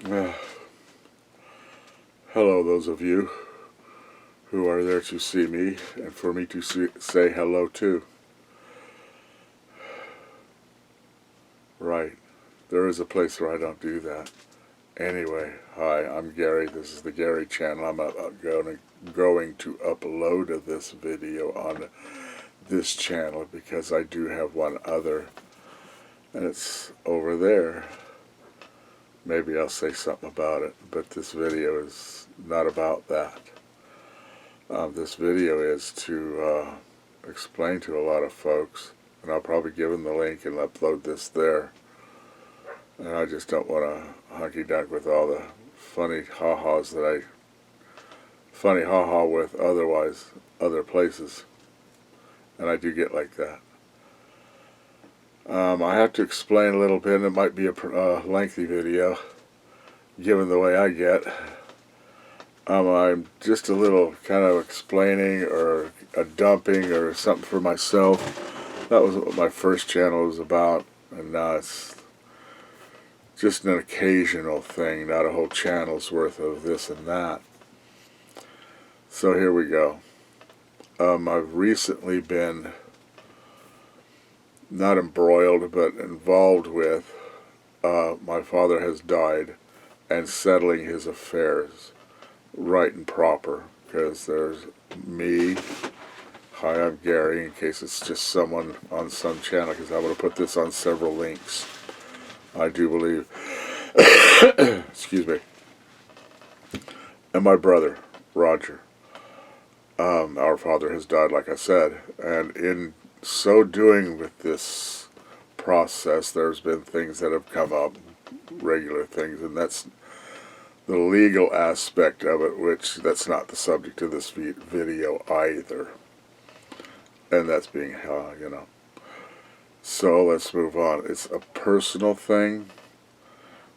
Uh, Hello, those of you who are there to see me and for me to say hello to. Right, there is a place where I don't do that. Anyway, hi, I'm Gary. This is the Gary channel. I'm going to upload this video on this channel because I do have one other, and it's over there. Maybe I'll say something about it, but this video is not about that. This video is to explain to a lot of folks, and I'll probably give them the link and upload this there. And I just don't want to hunky-dunk with all the funny ha-has that I funny ha-ha with otherwise other places, and I do get like that. I have to explain a little bit, and it might be a lengthy video, given the way I get. I'm just a little kind of explaining or a dumping or something for myself. That was what my first channel was about, and now it's just an occasional thing, not a whole channel's worth of this and that. So here we go. I've recently been not embroiled, but involved with, my father has died, and settling his affairs right and proper, because there's me. Hi, I'm Gary, in case it's just someone on some channel, because I'm going to put this on several links. I do believe, excuse me, and my brother, Roger. Our father has died, like I said, and in so doing with this process, there's been things that have come up, regular things, and that's the legal aspect of it, which that's not the subject of this video either. And that's being, So let's move on. It's a personal thing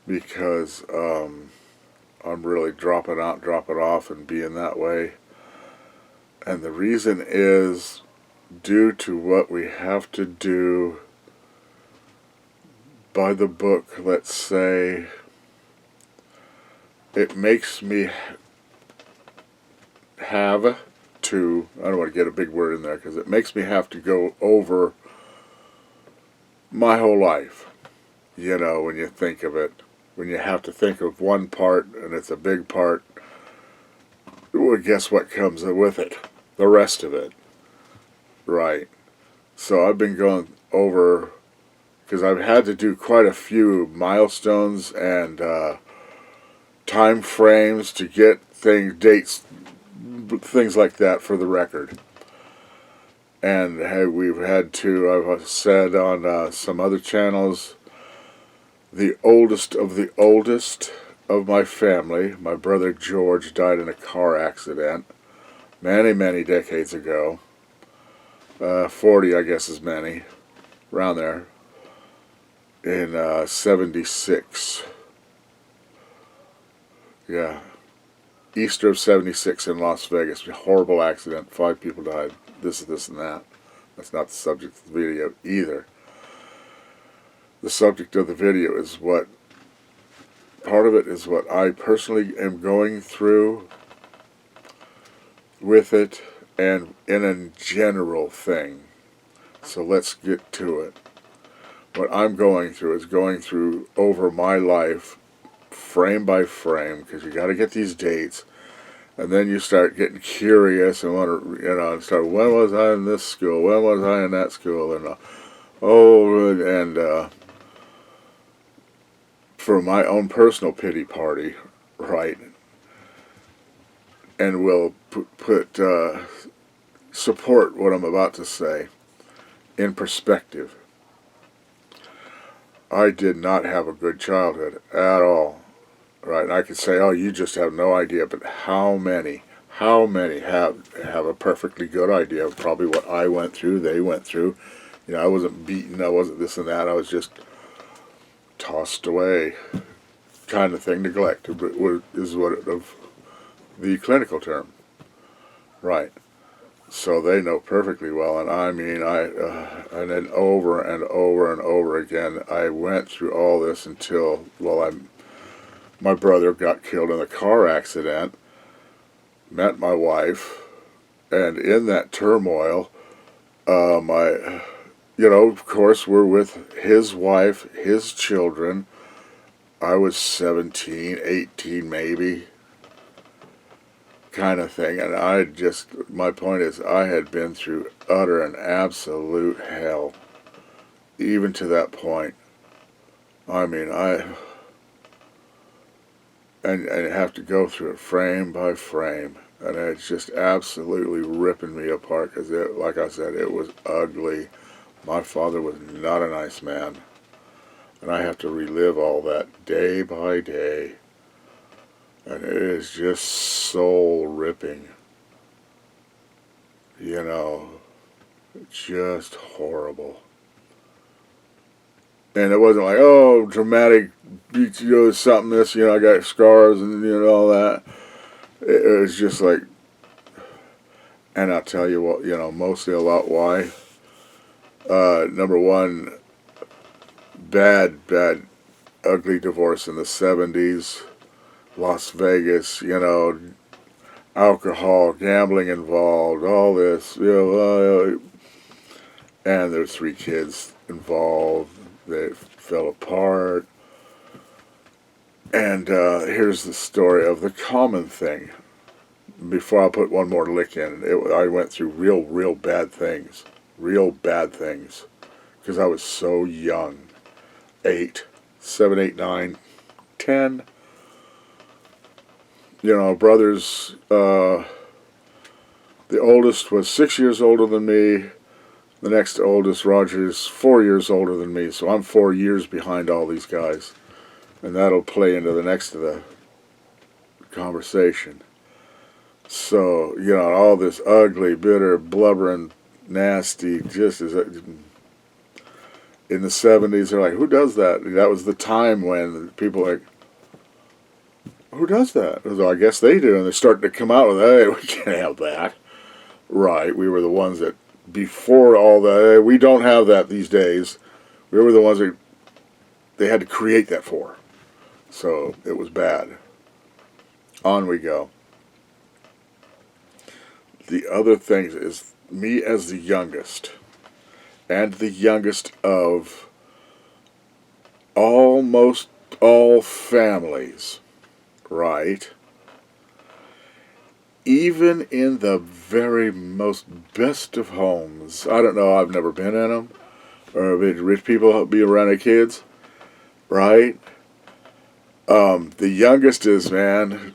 because I'm really dropping off and being that way. And the reason is due to what we have to do by the book, let's say. It makes me have to, I don't want to get a big word in there, because it makes me have to go over my whole life. You know, when you think of it, when you have to think of one part, and it's a big part, well, guess what comes with it? The rest of it. Right. So I've been going over, because I've had to do quite a few milestones and time frames to get dates, things like that for the record. And we've had to, I've said on some other channels, the oldest of my family, my brother George, died in a car accident many, many decades ago. 40, I guess, is many, around there, in 76. Yeah, Easter of 76 in Las Vegas. Horrible accident. 5 people died. This and that. That's not the subject of the video either. The subject of the video is what, part of it is what I personally am going through with it, and in a general thing. So let's get to it. What I'm going through is going through over my life, frame by frame, because you got to get these dates, and then you start getting curious and want to, and start, when was I in this school, when was I in that school, and for my own personal pity party, right, and will support what I'm about to say in perspective. I did not have a good childhood at all. Right, and I could say, oh, you just have no idea, but how many have a perfectly good idea of probably what I went through, they went through. You know, I wasn't beaten, I wasn't this and that, I was just tossed away, kind of thing, neglected, is what of the clinical term. Right. So they know perfectly well, and I mean, and then over and over and over again, I went through all this until, well, my brother got killed in a car accident, met my wife, and in that turmoil, of course, we're with his wife, his children. I was 17, 18 maybe, kind of thing. And my point is, I had been through utter and absolute hell, even to that point. I mean, and have to go through it frame by frame. And it's just absolutely ripping me apart because, like I said, it was ugly. My father was not a nice man. And I have to relive all that day by day. And it is just soul ripping. Just horrible. And it wasn't like, oh, dramatic, something this, I got scars and, all that. It was just like, and I'll tell you what, mostly a lot why. Number one, bad, ugly divorce in the 70s. Las Vegas, alcohol, gambling involved, all this, and there's 3 kids involved. They fell apart. And here's the story of the common thing. Before I put one more lick in, I went through real bad things. Real bad things. Because I was so young. 7, 8, 9, 10. Brothers, the oldest was 6 years older than me. The next oldest, Roger, is 4 years older than me. So I'm 4 years behind all these guys. And that'll play into the next of the conversation. So, all this ugly, bitter, blubbering, nasty, just as in the 70s, they're like, who does that? That was the time when people were like, who does that? So I guess they do, and they're starting to come out with, hey, we can't have that. Right, we were the ones that, before all that, hey, we don't have that these days. We were the ones that they had to create that for. So it was bad. On we go. The other thing is, me as the youngest, and the youngest of almost all families, right? Even in the very most best of homes, I don't know, I've never been in them, or rich people be around their kids, right? The youngest is, man,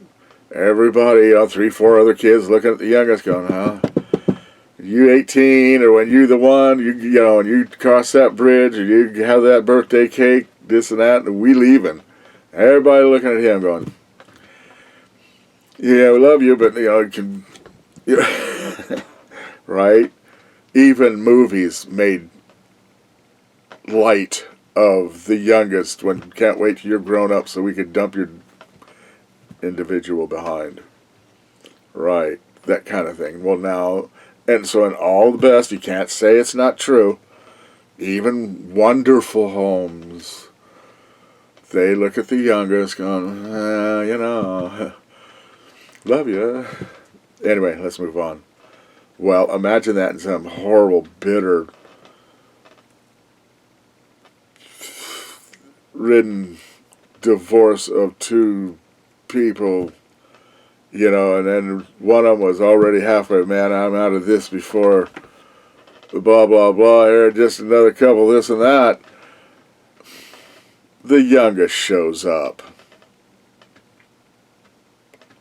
everybody, 3, 4 other kids looking at the youngest going, huh? You 18, or when you the one, and you cross that bridge, or you have that birthday cake, this and that, and we leaving. Everybody looking at him going, yeah, we love you, but, right? Even movies made light of the youngest when can't wait till you're grown up so we could dump your individual behind. Right, that kind of thing. Well, now, and so in all the best, you can't say it's not true, even wonderful homes, they look at the youngest going, love you. Anyway, let's move on. Well, imagine that in some horrible, bitter, ridden divorce of 2 people, and then one of them was already halfway, man, I'm out of this before blah, blah, blah, here, just another couple, this and that. The youngest shows up.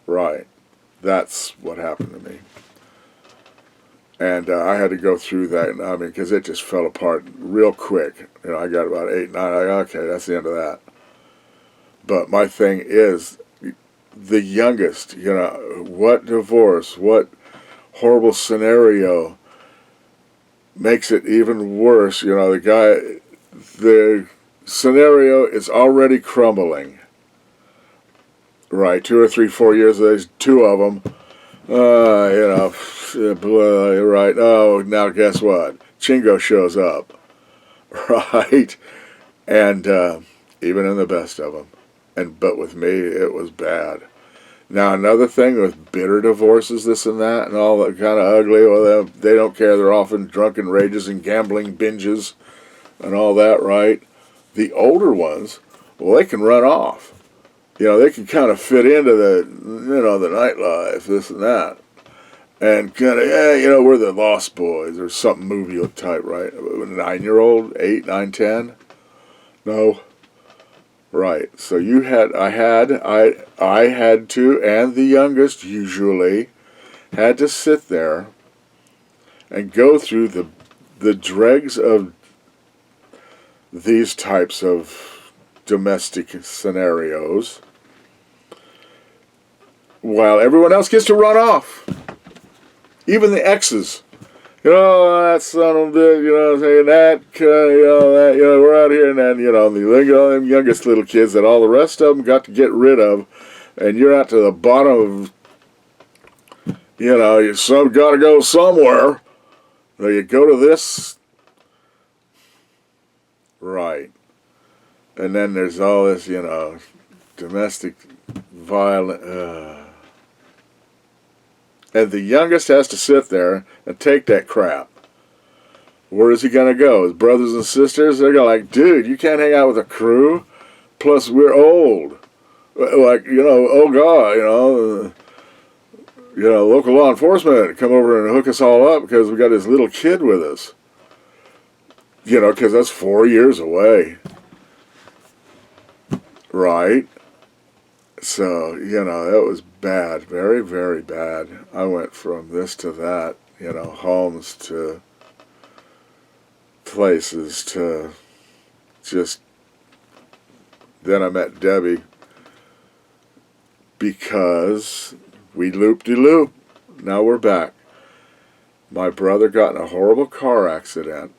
Right. That's what happened to me. And I had to go through that, because it just fell apart real quick. I got about 8, 9, okay, that's the end of that. But my thing is, the youngest, what divorce, what horrible scenario makes it even worse. The scenario is already crumbling. Right, 2 or 3, 4 years, there's 2 of them. Right, oh, now guess what? Chingo shows up. Right? And even in the best of them. But with me, it was bad. Now, another thing with bitter divorces, this and that, and all that kind of ugly, well, they don't care. They're often drunken rages and gambling binges and all that, right? The older ones, well, they can run off. You know, they can kind of fit into the, you know, the nightlife, this and that. And kind of, yeah, you know, we're the Lost Boys or something movie type, right? A 9-year-old, 8, 9, 10? No. Right. So I had to, and the youngest usually, had to sit there and go through the dregs of these types of domestic scenarios while everyone else gets to run off. Even the exes. You know, that son of a bitch, you know, saying that, we're out here, and then, them youngest little kids that all the rest of them got to get rid of, and you're out to the bottom of, you some got to go somewhere. So you go to this, right, and then there's all this, domestic violence, and the youngest has to sit there and take that crap. Where is he going to go? His brothers and sisters, they're going like, dude, you can't hang out with a crew. Plus, we're old. Like, oh God, local law enforcement come over and hook us all up because we got this little kid with us. Because that's 4 years away. Right? So, that was bad. Very, very bad. I went from this to that, homes to places to just... Then I met Debbie because we loop-de-loop. Now we're back. My brother got in a horrible car accident.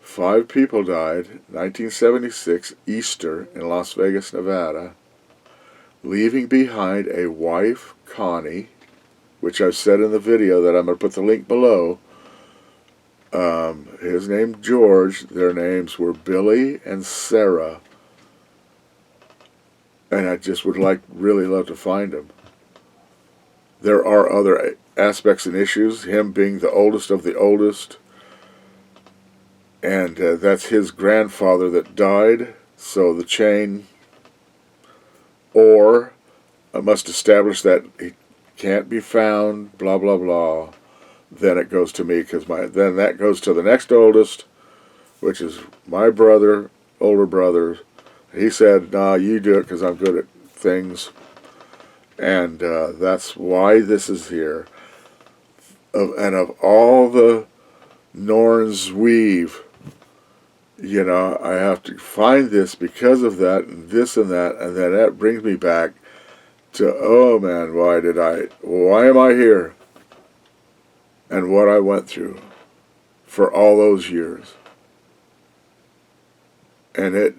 5 people died, 1976, Easter in Las Vegas, Nevada, leaving behind a wife, Connie, which I've said in the video that I'm going to put the link below. His name George. Their names were Billy and Sarah. And I just would really love to find him. There are other aspects and issues, him being the oldest of the oldest. And that's his grandfather that died, so the chain, or I must establish that he can't be found, blah, blah, blah. Then it goes to me, because then that goes to the next oldest, which is my brother, older brother. He said, nah, you do it because I'm good at things. And that's why this is here. And of all the Norns weave, I have to find this because of that and this and that. And then that brings me back to, oh man, why am I here? And what I went through for all those years. And it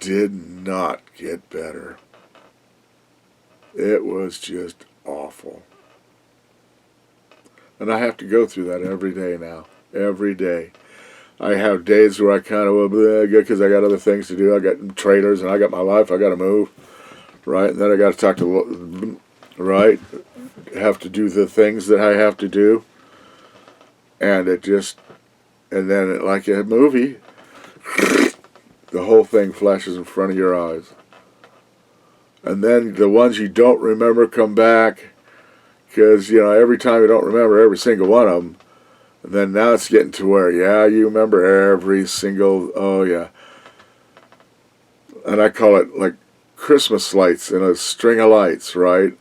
did not get better. It was just awful. And I have to go through that every day now. Every day. I have days where I kind of, because I got other things to do. I got trailers and I got my life. I got to move. Right? And then I got to talk to, right? Have to do the things that I have to do. And and then like a movie, the whole thing flashes in front of your eyes. And then the ones you don't remember come back, because, every time you don't remember every single one of them, and then now it's getting to where, yeah, you remember every single, oh yeah. And I call it like Christmas lights in a string of lights, right?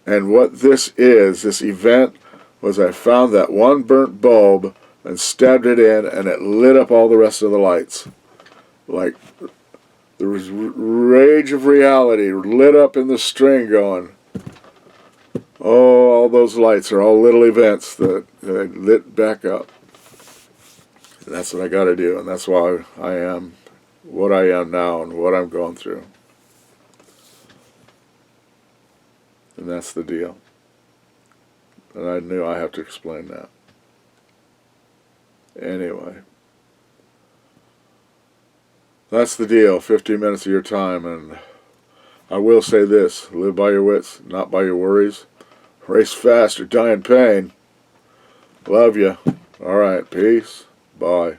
And what this event, was I found that one burnt bulb and stabbed it in, and it lit up all the rest of the lights. Like, there was rage of reality lit up in the string going, oh, all those lights are all little events that lit back up. And that's what I got to do, and that's why I am what I am now and what I'm going through. And that's the deal. And I knew I have to explain that. Anyway. That's the deal. 15 minutes of your time, and I will say this: live by your wits, not by your worries. Race fast or die in pain. Love you. All right. Peace. Bye.